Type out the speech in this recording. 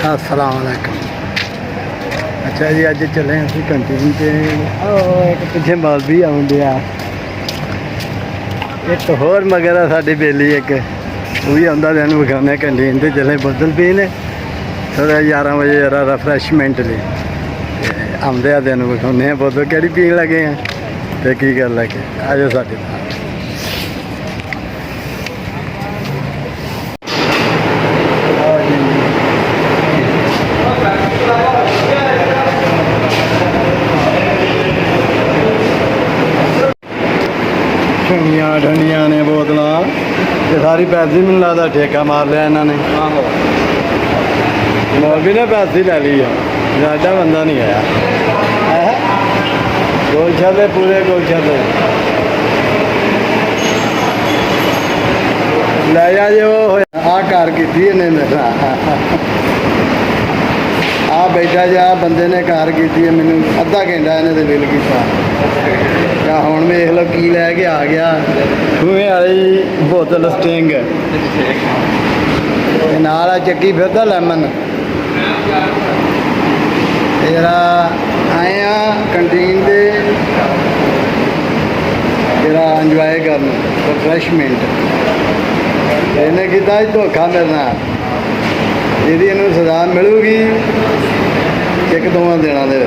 अस्सलाम वालेकुम। अच्छा जी, अज चले असी कंटीन से। एक पिछे मौलवी आउंदे आ, एक होर मगर आ साडी बेली, एक वो भी आंदा दिन विखाने कंटीन से। चले बोतल पीने थोड़ा 11 बजे जरा रिफ्रैशमेंट ली आंदे आ, दिन विखाने बोतल केड़ी पीन लगे हैं तो की कर लगे। आ जाओ साडे नाल। ठंडिया ठंडिया ने बोतल, ये सारी पैसे मैंने लगता ठेका मार लिया इन्होंने। मौलवी ने पैसे ले ली है, साडा बंदा नहीं आया है। गोलछले पूरे गोलछले ले जा जो आ कार की इन्हें मेरा आ बैठा जा बंदे ने कार की है। मैनू अद्धा घंटा इन्हें बिल किया। क्या हुण वेख लो की लैके आ गया, खूहे वाली बोतल स्टिंग नाल आ चक्की फिरदा लैमन। तेरा आए आ कंटीन दे तेरा इंजॉय करना रिफ्रैशमेंट। इन्हें किया धोखा मेरे नाल, यदि इन्हू सजा मिलूगी एक 2 दिनों के।